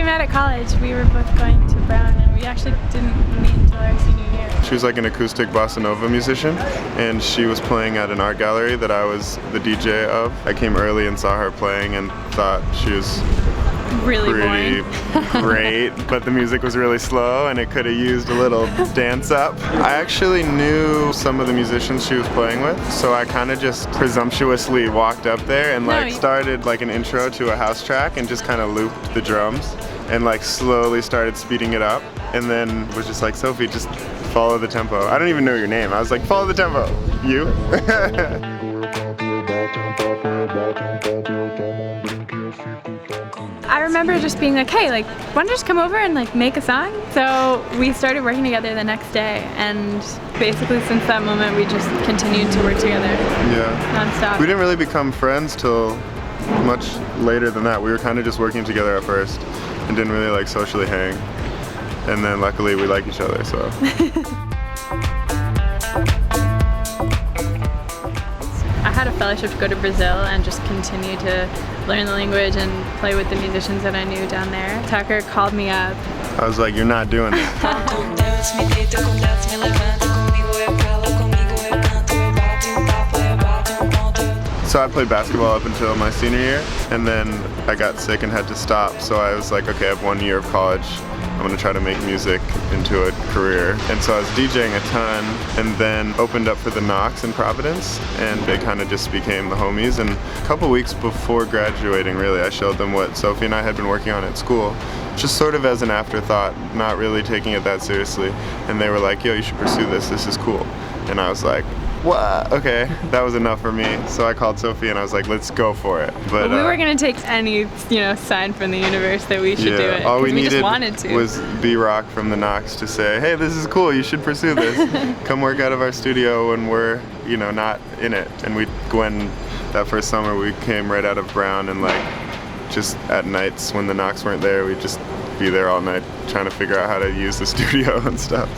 met at college. We were both going to Brown, and we actually didn't meet until our senior year. She was like an acoustic bossa nova musician, and she was playing at an art gallery that I was the DJ of. I came early and saw her playing and thought she was really pretty great, but the music was really slow and it could have used a little dance up. I actually knew some of the musicians she was playing with, so I kind of just presumptuously walked up there and started like an intro to a house track and just kind of looped the drums and like slowly started speeding it up, and then was just like, Sophie, just follow the tempo. I don't even know your name. I was like, follow the tempo. You? I remember just being like, hey, like, why don't you just come over and like make a song? So we started working together the next day, and basically since that moment we just continued to work together. Non-stop. We didn't really become friends till much later than that. We were kind of just working together at first and didn't really like socially hang. And then luckily we like each other, so. I had a fellowship to go to Brazil and just continue to learn the language and play with the musicians that I knew down there. Tucker called me up. I was like, you're not doing it. So I played basketball up until my senior year, and then I got sick and had to stop. So I was like, okay, I have 1 year of college. I'm gonna try to make music into a career. And so I was DJing a ton, and then opened up for the Knox in Providence, and they kind of just became the homies. And a couple weeks before graduating, really, I showed them what Sophie and I had been working on at school, just sort of as an afterthought, not really taking it that seriously. And they were like, yo, you should pursue this is cool. And I was like, what? Okay, that was enough for me. So I called Sophie and I was like, let's go for it. But we weren't gonna take any, sign from the universe that we should do it. All we needed just wanted to. was B-Rock from the Knox to say, hey, this is cool, you should pursue this. Come work out of our studio when we're, not in it. And when that first summer we came right out of Brown, and like just at nights when the Knox weren't there, we'd just be there all night trying to figure out how to use the studio and stuff.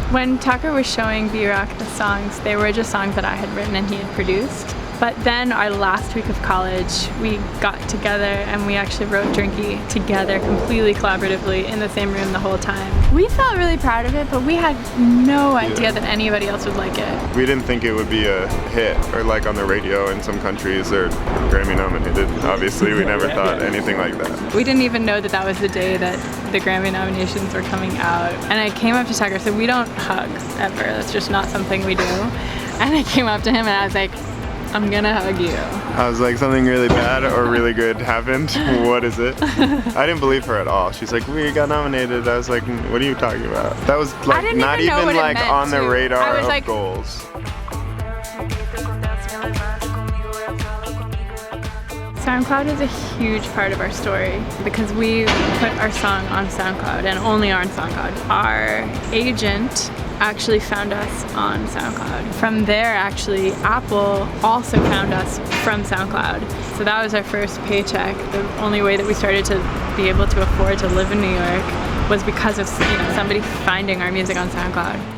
When Tucker was showing B-Rock the songs, they were just songs that I had written and he had produced. But then our last week of college, we got together and we actually wrote Drinky together completely collaboratively in the same room the whole time. We felt really proud of it, but we had no idea that anybody else would like it. We didn't think it would be a hit or like on the radio in some countries or Grammy nominated. Obviously, we never thought anything like that. We didn't even know that that was the day that the Grammy nominations were coming out. And I came up to Tucker and said, we don't hug ever. That's just not something we do. And I came up to him and I was like, I'm gonna hug you. I was like, something really bad or really good happened? What is it? I didn't believe her at all. She's like, we got nominated. I was like, what are you talking about? That was like not even like on the radar of goals. SoundCloud is a huge part of our story because we put our song on SoundCloud and only on SoundCloud. Our agent actually found us on SoundCloud. From there, actually, Apple also found us from SoundCloud. So that was our first paycheck. The only way that we started to be able to afford to live in New York was because of somebody finding our music on SoundCloud.